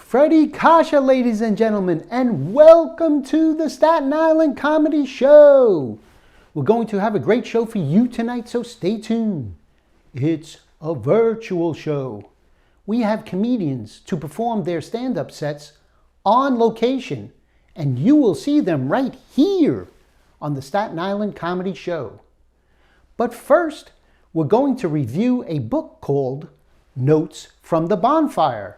Fred Coscia, ladies and gentlemen, and welcome to the Staten Island Comedy Show. We're going to have a great show for you tonight, so stay tuned. It's a virtual show. We have comedians to perform their stand-up sets on location, and you will see them right here on the Staten Island Comedy Show. But first, we're going to review a book called Notes from the Bonfire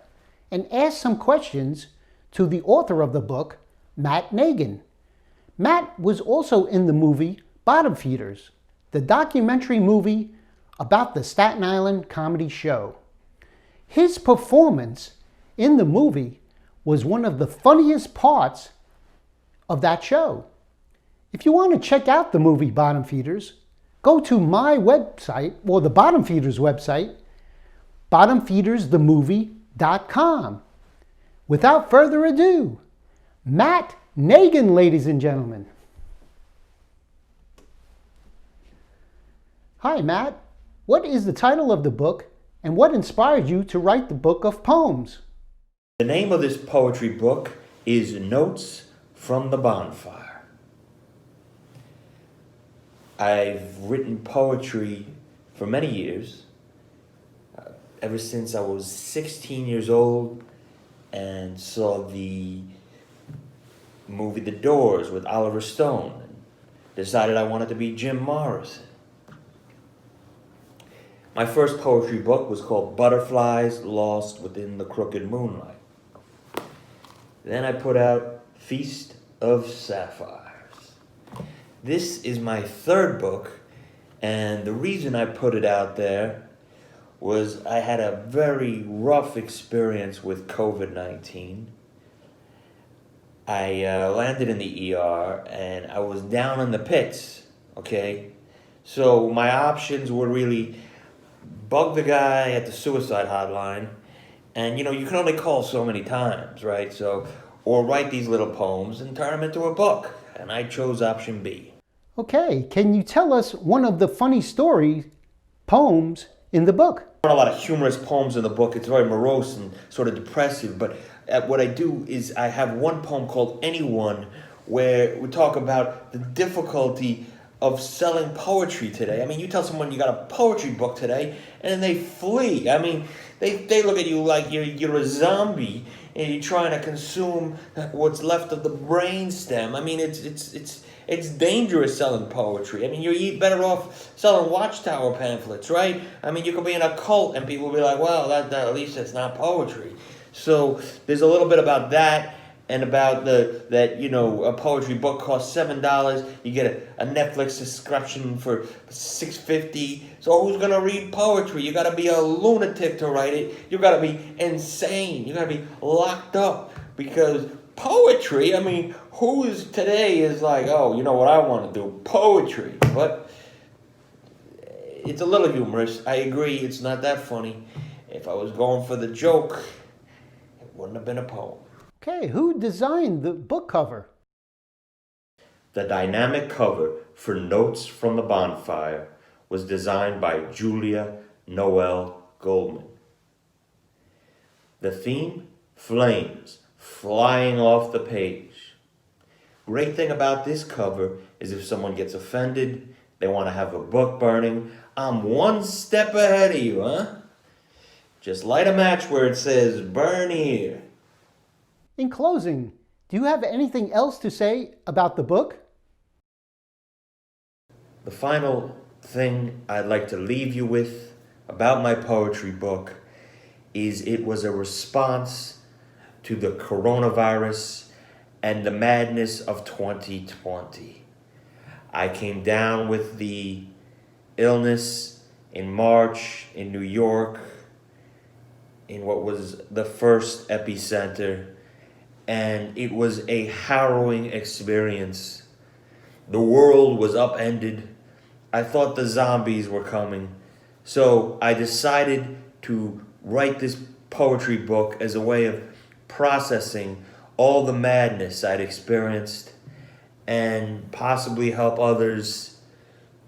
and ask some questions to the author of the book, Matt Nagin. Matt was also in the movie Bottom Feeders, the documentary movie about the Staten Island Comedy Show. His performance in the movie was one of the funniest parts of that show. If you want to check out the movie Bottom Feeders, go to my website, or the Bottom Feeders website, bottomfeedersthemovie.com. Without further ado, Matt Nagin, ladies and gentlemen. Hi, Matt. What is the title of the book, and what inspired you to write the book of poems? The name of this poetry book is Notes from the Bonfire. I've written poetry for many years. Ever since I was 16 years old and saw the movie The Doors with Oliver Stone and decided I wanted to be Jim Morrison. My first poetry book was called Butterflies Lost Within the Crooked Moonlight. Then I put out Feast of Sapphires. This is my third book, and the reason I put it out there was I had a very rough experience with COVID-19. I landed in the ER and I was down in the pits, okay? So my options were really bug the guy at the suicide hotline, and you can only call so many times, right? So, or write these little poems and turn them into a book, and I chose option B. Okay, can you tell us one of the funny poems in the book? A lot of humorous poems in the book. It's very morose and sort of depressive, but what I do is I have one poem called Anyone, where we talk about the difficulty of selling poetry today. I mean, you tell someone you got a poetry book today, and then they flee. I mean, they look at you like you're a zombie, and you're trying to consume what's left of the brainstem. I mean, it's dangerous selling poetry. I mean, you're better off selling Watchtower pamphlets, right? I mean, you could be in a cult and people will be like, well, that at least it's not poetry. So there's a little bit about that, and about a poetry book costs $7. You get a Netflix subscription for $6.50. So who's gonna read poetry? You gotta be a lunatic to write it. You gotta be insane. You gotta be locked up, because poetry, I mean, today is like, oh, you know what I want to do? Poetry. But it's a little humorous. I agree, it's not that funny. If I was going for the joke, it wouldn't have been a poem. Okay, who designed the book cover? The dynamic cover for Notes from the Bonfire was designed by Julia Noel Goldman. The theme, flames flying off the page. Great thing about this cover is if someone gets offended, they want to have a book burning, I'm one step ahead of you, huh? Just light a match where it says, burn here. In closing, do you have anything else to say about the book? The final thing I'd like to leave you with about my poetry book is it was a response to the coronavirus and the madness of 2020. I came down with the illness in March in New York, in what was the first epicenter, and it was a harrowing experience. The world was upended. I thought the zombies were coming. So I decided to write this poetry book as a way of processing all the madness I'd experienced and possibly help others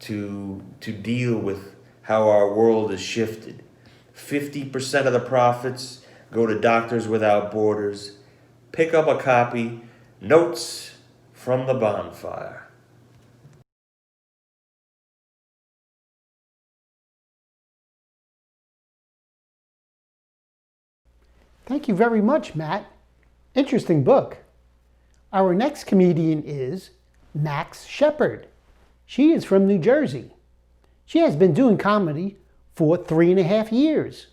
to deal with how our world has shifted. 50% of the profits go to Doctors Without Borders, pick up a copy, Notes from the Bonfire. Thank you very much, Matt. Interesting book. Our next comedian is Max Sheppard. She is from New Jersey. She has been doing comedy for 3.5 years.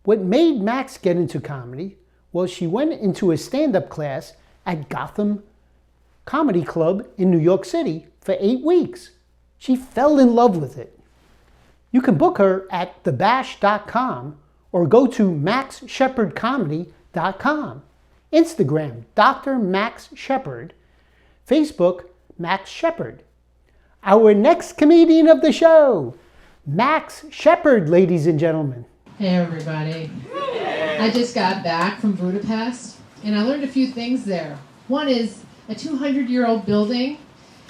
What made Max get into comedy was she went into a stand-up class at Gotham Comedy Club in New York City for 8 weeks. She fell in love with it. You can book her at thebash.com or go to maxshepardcomedy.com. Instagram, Dr. Max Shepard. Facebook, Max Sheppard. Our next comedian of the show, Max Sheppard, ladies and gentlemen. Hey everybody. I just got back from Budapest and I learned a few things there. One is a 200-year-old building.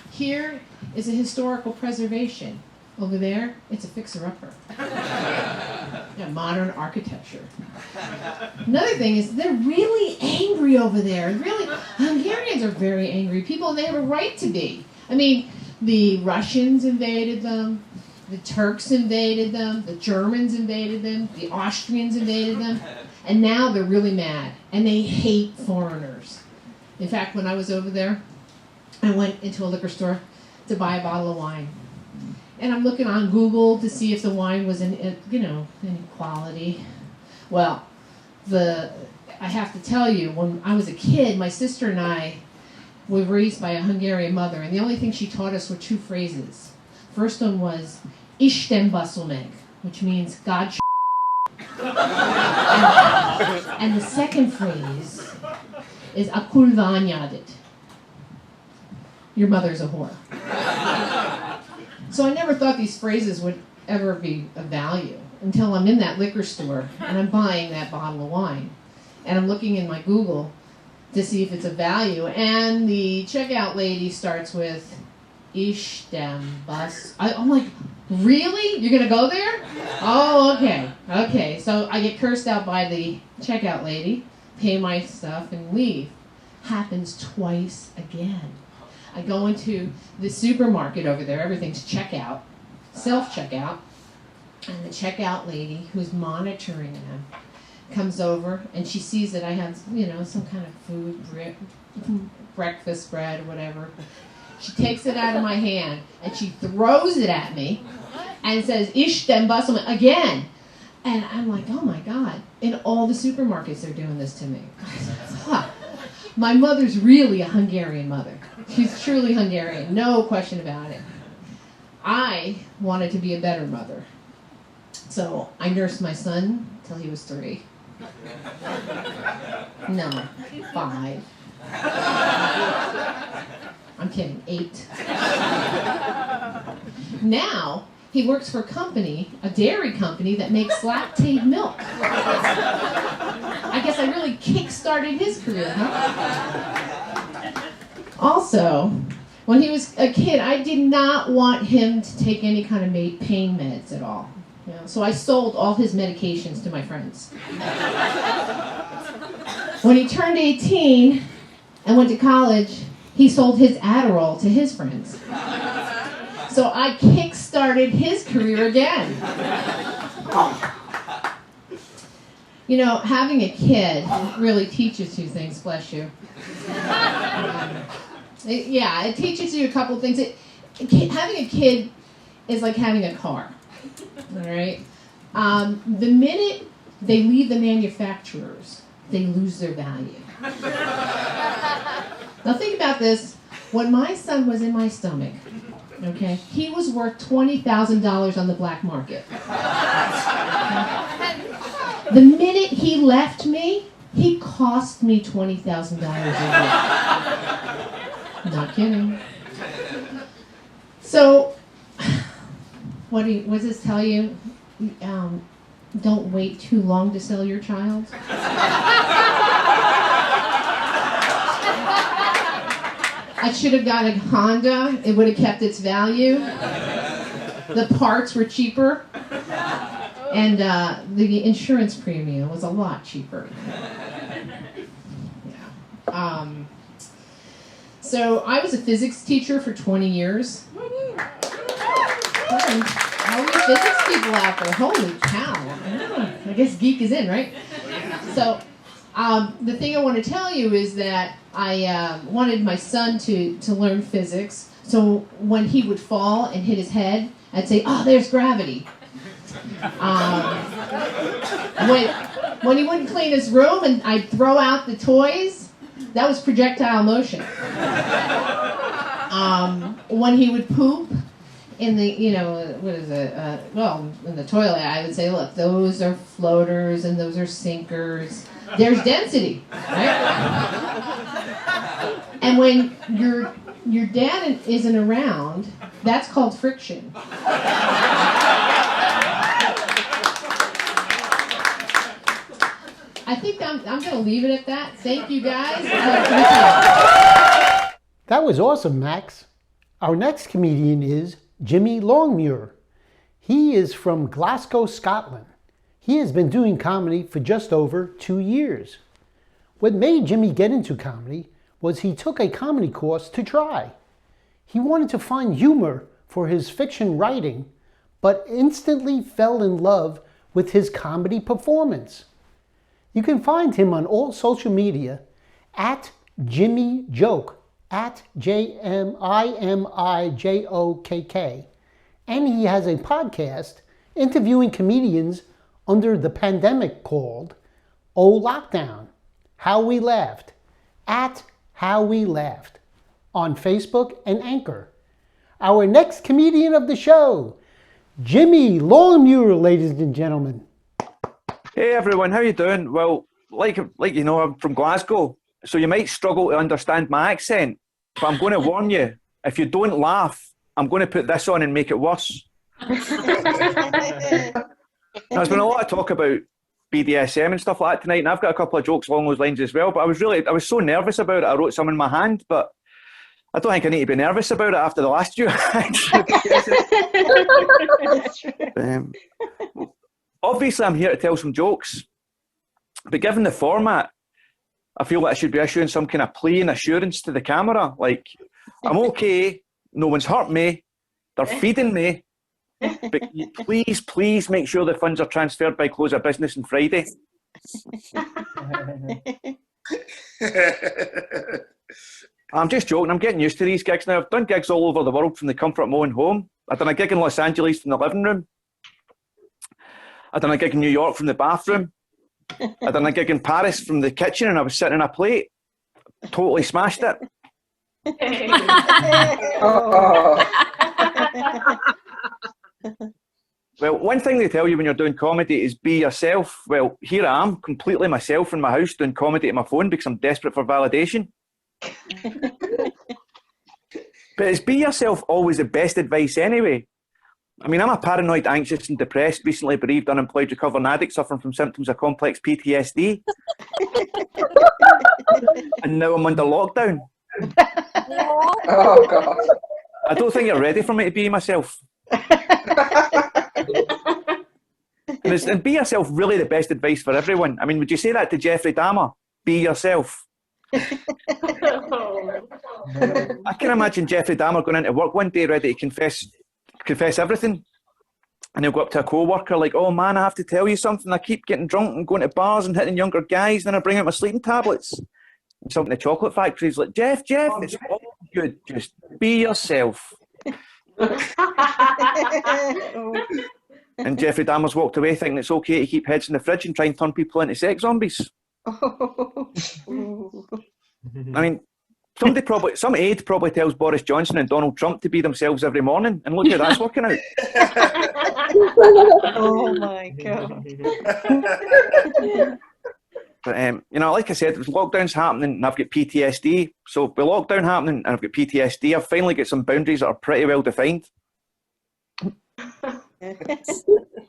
Here is a historical preservation. Over there, it's a fixer-upper. Yeah, modern architecture. Another thing is they're really angry over there. Really, Hungarians are very angry people, and they have a right to be. I mean, the Russians invaded them, the Turks invaded them, the Germans invaded them, the Austrians invaded them, and now they're really mad, and they hate foreigners. In fact, when I was over there, I went into a liquor store to buy a bottle of wine. And I'm looking on Google to see if the wine was in quality. Well, I have to tell you, when I was a kid, my sister and I were raised by a Hungarian mother, and the only thing she taught us were 2 phrases. First one was, Isten baszol meg, which means God and the second phrase is a kurva anyádat. Your mother's a whore. So I never thought these phrases would ever be of value until I'm in that liquor store and I'm buying that bottle of wine. And I'm looking in my Google to see if it's of value. And the checkout lady starts with, Isten baszol. I'm like, really? You're going to go there? Oh, okay. Okay. So I get cursed out by the checkout lady, pay my stuff, and leave. Happens twice again. I go into the supermarket over there, everything's checkout, self-checkout, and the checkout lady who's monitoring them comes over and she sees that I have, some kind of food, breakfast bread or whatever. She takes it out of my hand and she throws it at me and says, Isten baszol meg, again. And I'm like, oh my God. In all the supermarkets they're doing this to me. My mother's really a Hungarian mother. She's truly Hungarian, no question about it. I wanted to be a better mother. So I nursed my son till he was 3. No, 5. I'm kidding, 8. Now, he works for a dairy company that makes lactate milk. I guess I really kick-started his career, huh? Also, when he was a kid, I did not want him to take any kind of pain meds at all. So I sold all his medications to my friends. When he turned 18 and went to college, he sold his Adderall to his friends. So I kick-started his career again. Having a kid really teaches you things, bless you. It teaches you a couple things. Having a kid is like having a car, all right? The minute they leave the manufacturers, they lose their value. Now think about this. When my son was in my stomach, okay, he was worth $20,000 on the black market. The minute he left me, he cost me $20,000 a year. Not kidding. So, what does this tell you? Don't wait too long to sell your child. I should have got a Honda. It would have kept its value. The parts were cheaper. And the insurance premium was a lot cheaper. Yeah. So I was a physics teacher for 20 years. How many physics people out there? Holy cow. I guess geek is in, right? So the thing I want to tell you is that I wanted my son to learn physics. So when he would fall and hit his head, I'd say, oh, there's gravity. When he wouldn't clean his room and I'd throw out the toys, that was projectile motion. When he would poop in the, in the toilet, I would say, look, those are floaters and those are sinkers. There's density, right? And when your dad isn't around, that's called friction. I think I'm going to leave it at that. Thank you, guys. That was awesome, Max. Our next comedian is Jimi Longmuir. He is from Glasgow, Scotland. He has been doing comedy for just over 2 years. What made Jimmy get into comedy was he took a comedy course to try. He wanted to find humor for his fiction writing, but instantly fell in love with his comedy performance. You can find him on all social media at Jimmy Joke, at JMIMIJOKK. And he has a podcast interviewing comedians under the pandemic called Oh Lockdown, How We Laughed, at How We Laughed, on Facebook and Anchor. Our next comedian of the show, Jimi Longmuir, ladies and gentlemen. Hey everyone, how you doing? Well, like you know, I'm from Glasgow, so you might struggle to understand my accent, but I'm going to warn you, if you don't laugh, I'm going to put this on and make it worse. Now, there's been a lot of talk about BDSM and stuff like that tonight, and I've got a couple of jokes along those lines as well, but I was so nervous about it, I wrote some in my hand, but I don't think I need to be nervous about it after the last few. Obviously, I'm here to tell some jokes, but given the format, I feel like I should be issuing some kind of plea and assurance to the camera, like, I'm okay, no one's hurt me, they're feeding me, but please make sure the funds are transferred by close of business on Friday. I'm just joking, I'm getting used to these gigs now. I've done gigs all over the world from the comfort of my own home. I've done a gig in Los Angeles from the living room. I've done a gig in New York from the bathroom. I've done a gig in Paris from the kitchen and I was sitting on a plate. Totally smashed it. Well, one thing they tell you when you're doing comedy is be yourself. Well, here I am, completely myself in my house doing comedy on my phone because I'm desperate for validation. But is be yourself always the best advice anyway? I mean, I'm a paranoid, anxious and depressed, recently bereaved, unemployed, recovering addict suffering from symptoms of complex PTSD. And now I'm under lockdown. Oh, God. I don't think you're ready for me to be myself. And be yourself really the best advice for everyone? I mean, would you say that to Jeffrey Dahmer? Be yourself. I can imagine Jeffrey Dahmer going into work one day ready to confess everything, and he'll go up to a co-worker like, oh man, I have to tell you something, I keep getting drunk and going to bars and hitting younger guys, then I bring out my sleeping tablets. And something in the chocolate factory's like, Jeff, it's all good, just be yourself. And Jeffrey Dahmer's walked away thinking it's okay to keep heads in the fridge and try and turn people into sex zombies. I mean, some aide probably tells Boris Johnson and Donald Trump to be themselves every morning, and look how that's working out. Oh my God. But like I said, lockdown's happening and I've got PTSD. So with lockdown happening and I've got PTSD, I've finally got some boundaries that are pretty well defined.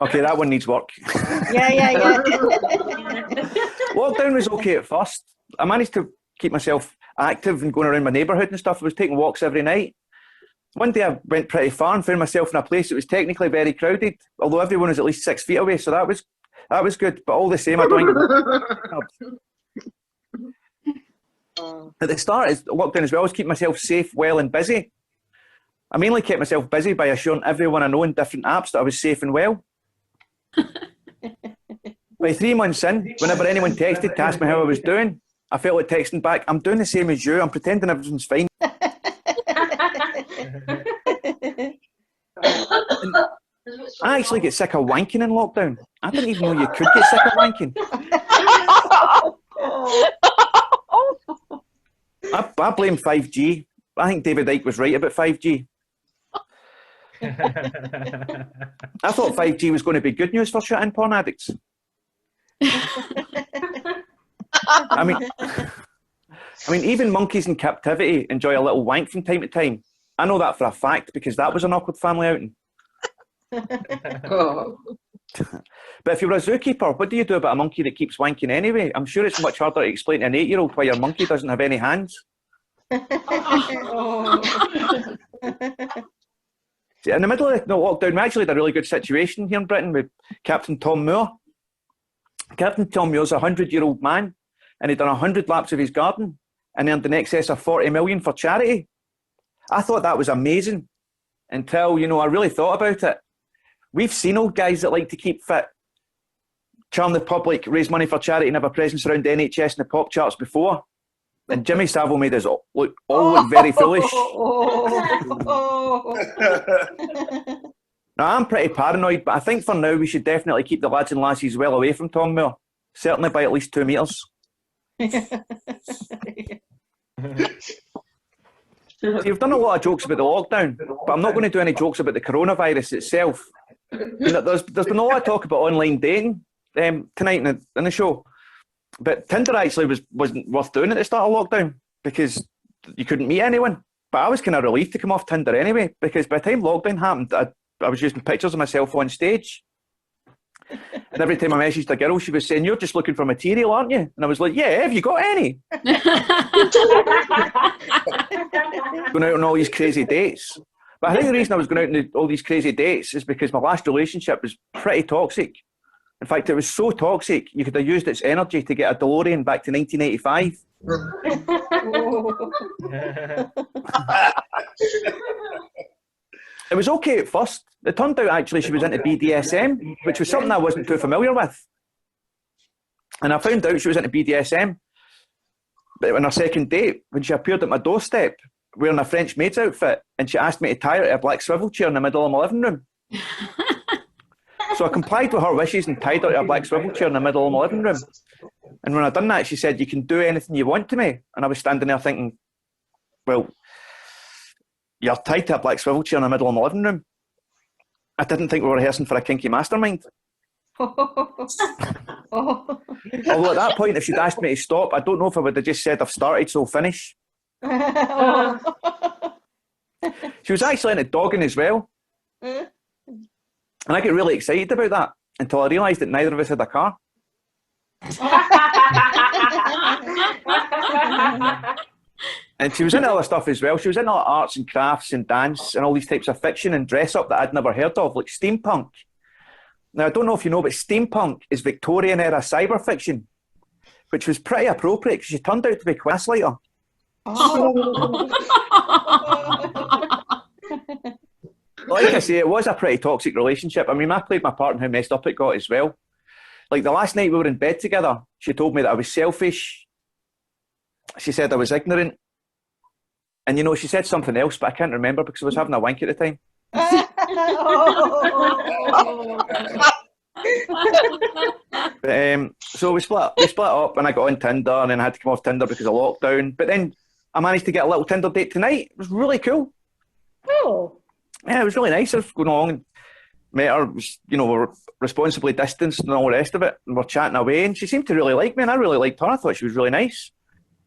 Okay, that one needs work. Yeah. Lockdown was okay at first. I managed to keep myself active and going around my neighbourhood and stuff. I was taking walks every night. One day I went pretty far and found myself in a place that was technically very crowded, although everyone was at least 6 feet away, so that was good. But all the same, I don't. At the start of lockdown as well, I was keeping myself safe, well, and busy. I mainly kept myself busy by assuring everyone I know in different apps that I was safe and well. By 3 months in, whenever anyone texted to ask me how I was doing, I felt like texting back, "I'm doing the same as you. I'm pretending everything's fine." I actually get sick of wanking in lockdown. I didn't even know you could get sick of wanking. I blame 5G. I think David Icke was right about 5G. I thought 5G was going to be good news for shut-in porn addicts. I mean, even monkeys in captivity enjoy a little wank from time to time. I know that for a fact because that was an awkward family outing. But if you were a zookeeper, what do you do about a monkey that keeps wanking anyway? I'm sure it's much harder to explain to an 8-year-old why your monkey doesn't have any hands. See, in the middle of the lockdown, we actually had a really good situation here in Britain with Captain Tom Moore. Captain Tom Moore's a 100-year-old man, and he'd done 100 laps of his garden and earned in excess of 40 million for charity. I thought that was amazing until, I really thought about it. We've seen old guys that like to keep fit, charm the public, raise money for charity and have a presence around the NHS and the pop charts before. And Jimmy Savile made us all look very foolish. Now, I'm pretty paranoid, but I think for now we should definitely keep the lads and lassies well away from Tom Moore. Certainly by at least 2 metres. You've done a lot of jokes about the lockdown, but I'm not going to do any jokes about the coronavirus itself. There's been a lot of talk about online dating tonight in the show, but Tinder actually wasn't worth doing at the start of lockdown because you couldn't meet anyone. But I was kind of relieved to come off Tinder anyway, because by the time lockdown happened, I was using pictures of myself on stage. And every time I messaged a girl, she was saying, "You're just looking for material, aren't you?" And I was like, "Yeah, have you got any?" Going out on all these crazy dates. But I think the reason I was going out on all these crazy dates is because my last relationship was pretty toxic. In fact, it was so toxic, you could have used its energy to get a DeLorean back to 1985. It was okay at first. It turned out actually she was into BDSM, which was something I wasn't too familiar with. And I found out she was into BDSM but on our second date, when she appeared at my doorstep wearing a French maid's outfit, and she asked me to tie her to a black swivel chair in the middle of my living room. So I complied with her wishes and tied her to a black swivel chair in the middle of my living room. And when I'd done that, she said, "You can do anything you want to me." And I was standing there thinking, well, you're tied to a black swivel chair in the middle of my living room. I didn't think we were rehearsing for a kinky mastermind. Although at that point, if she'd asked me to stop, I don't know if I would have just said, "I've started, so finish." She was actually into dogging as well. And I get really excited about that until I realised that neither of us had a car. And she was into other stuff as well. She was into arts and crafts and dance and all these types of fiction and dress up that I'd never heard of, like steampunk. Now, I don't know if you know, but steampunk is Victorian era cyber fiction, which was pretty appropriate because she turned out to be quite a gaslighter. Like I say, it was a pretty toxic relationship. I mean, I played my part in how messed up it got as well. Like the last night we were in bed together, she told me that I was selfish. She said I was ignorant. And, you know, she said something else, but I can't remember because I was having a wank at the time. So we split up and I got on Tinder, and then I had to come off Tinder because of lockdown. But then I managed to get a little Tinder date tonight. It was really cool. Oh. Yeah, it was really nice. I was going along and met her, you know, we were responsibly distanced and all the rest of it, and we're chatting away, and she seemed to really like me, and I really liked her. I thought she was really nice.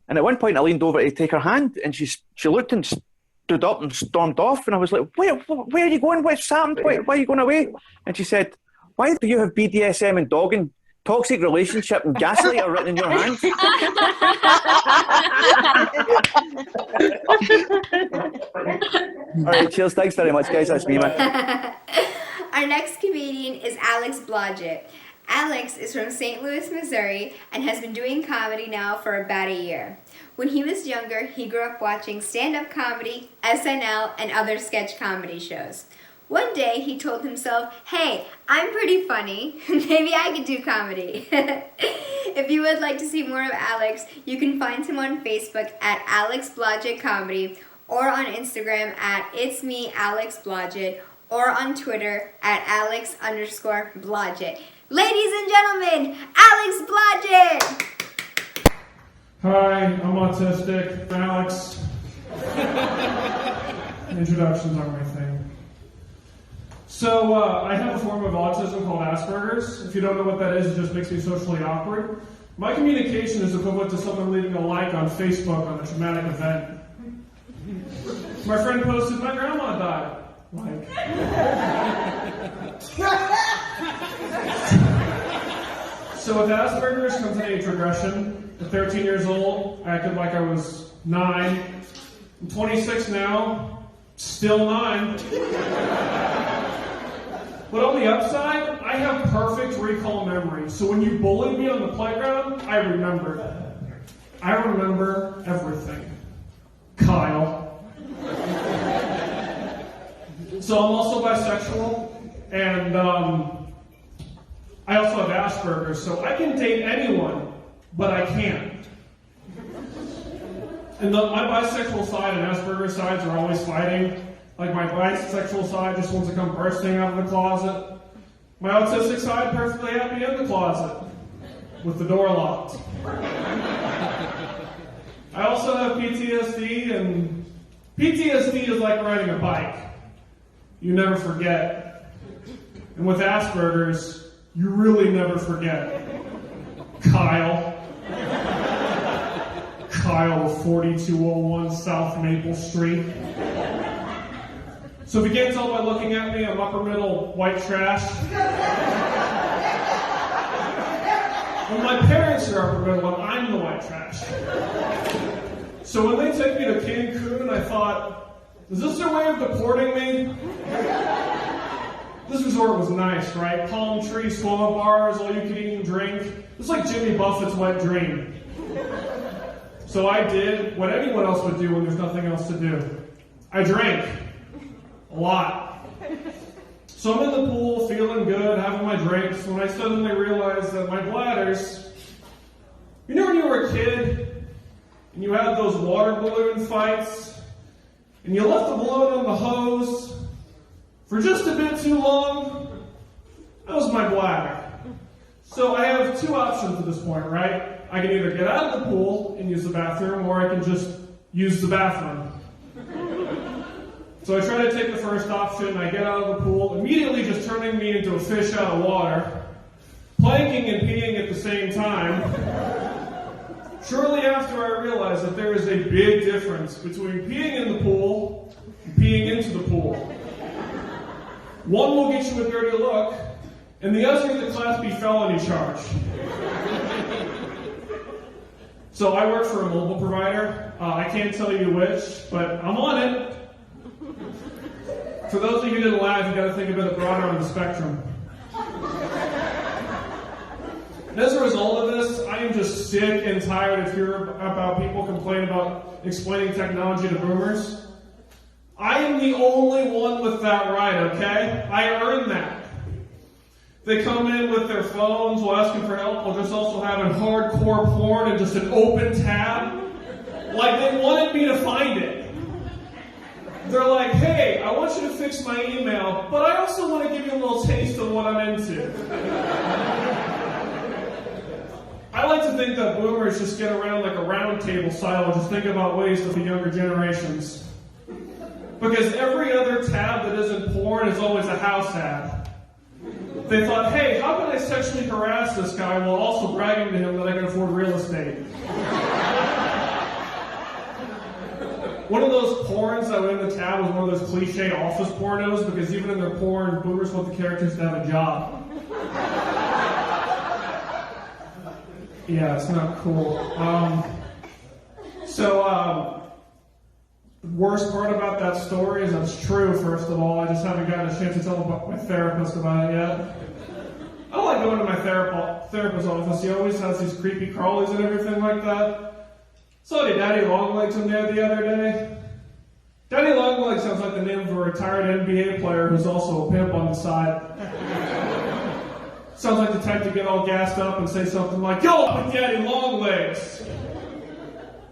And at one point I leaned over to take her hand, and she looked and stood up and stormed off, and I was like, where are you going? What's happened? Why are you going away? And she said, "Why do you have BDSM and dogging toxic relationship and gaslight are written in your hand. All right, cheers. Thanks very much, guys. That's me, man. Our next comedian is Alex Blodgett. Alex is from St. Louis, Missouri, and has been doing comedy now for about a year. When he was younger, he grew up watching stand-up comedy, SNL, and other sketch comedy shows. One day, he told himself, hey, I'm pretty funny. Maybe I could do comedy. If you would like to see more of Alex, you can find him on Facebook at Alex Blodgett Comedy, or on Instagram at It's Me, Alex Blodgett, or on Twitter at Alex_Blodgett. Ladies and gentlemen, Alex Blodgett! Hi, I'm autistic. Alex. Introductions are my thing. So, I have a form of autism called Asperger's. If you don't know what that is, it just makes me socially awkward. My communication is equivalent to someone leaving a like on Facebook on a traumatic event. My friend posted, my grandma died. Like. So with Asperger's comes an age regression. At 13 years old, I acted like I was 9. I'm 26 now, still 9. But on the upside, I have perfect recall memory. So when you bullied me on the playground, I remember. I remember everything. Kyle. So I'm also bisexual, and I also have Asperger's, so I can date anyone, but I can't. And my bisexual side and Asperger's sides are always fighting. Like my bisexual side just wants to come bursting out of the closet. My autistic side perfectly happy in the closet, with the door locked. I also have PTSD, and PTSD is like riding a bike. You never forget. And with Asperger's, you really never forget. Kyle. Kyle of 4201 South Maple Street. So if you can't tell by looking at me, I'm upper middle white trash. When my parents are upper middle, and I'm the white trash. So when they take me to Cancun, I thought, is this their way of deporting me? This resort was nice, right? Palm trees, swim-up bars, all you could eat and drink. It's like Jimmy Buffett's wet dream. So I did what anyone else would do when there's nothing else to do. I drank. A lot. So I'm in the pool, feeling good, having my drinks, when I suddenly realized that my bladders... You know when you were a kid, and you had those water balloon fights, and you left the balloon on the hose for just a bit too long? That was my bladder. So I have two options at this point, right? I can either get out of the pool and use the bathroom, or I can just use the bathroom. So I try to take the first option, I get out of the pool, immediately just turning me into a fish out of water, planking and peeing at the same time. Shortly after I realized that there is a big difference between peeing in the pool and peeing into the pool. One will get you a dirty look, and the other is a Class B felony charge. So I work for a mobile provider. I can't tell you which, but I'm on it. For those of you who didn't laugh, you got to think a bit broader on the spectrum. And as a result of this, I am just sick and tired of hearing about people complain about explaining technology to boomers. I am the only one with that right, okay? I earned that. They come in with their phones while asking for help, while just also having hardcore porn and just an open tab. Like they wanted me to find it. They're like, hey, I want you to fix my email, but I also want to give you a little taste of what I'm into. I like to think that boomers just get around like a round table style and just think about ways for the younger generations. Because every other tab that isn't porn is always a house ad. They thought, hey, how can I sexually harass this guy while also bragging to him that I can afford real estate? One of those porns that went in the tab was one of those cliche office pornos, because even in their porn, boomers want the characters to have a job. Yeah, it's not cool. The worst part about that story is that's true, first of all. I just haven't gotten a chance to tell my therapist about it yet. I don't like going to my therapist's office. He always has these creepy crawlies and everything like that. Saw Daddy Longlegs in there the other day. Daddy Longlegs sounds like the name of a retired NBA player who's also a pimp on the side. Sounds like the type to get all gassed up and say something like, "Yo, I'm Daddy Longlegs."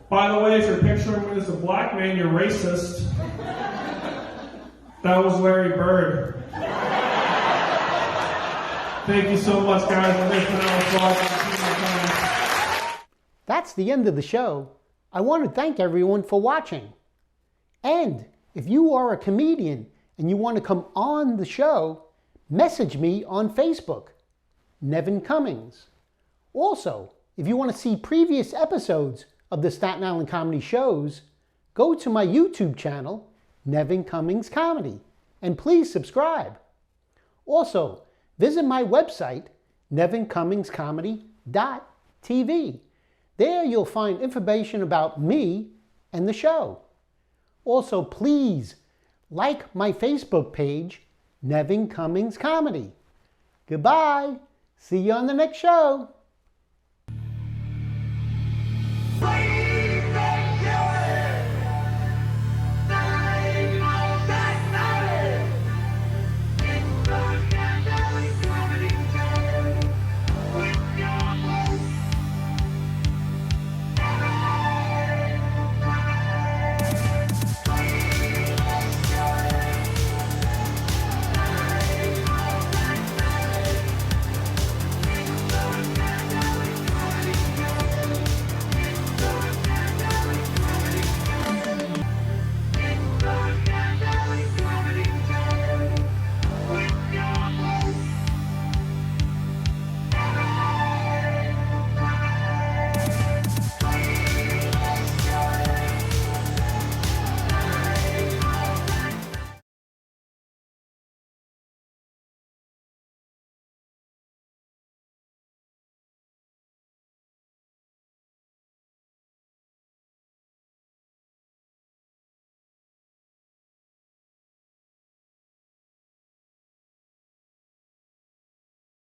By the way, if you're picturing me as a black man, you're racist. That was Larry Bird. Thank you so much, guys. I'm listening to That's the end of the show. I want to thank everyone for watching. And if you are a comedian and you want to come on the show, message me on Facebook, Nevin Cummings. Also, if you want to see previous episodes of the Staten Island Comedy shows, go to my YouTube channel, Nevin Cummings Comedy, and please subscribe. Also, visit my website, nevincummingscomedy.tv. There you'll find information about me and the show. Also, please like my Facebook page, Nevin Cummings Comedy. Goodbye. See you on the next show.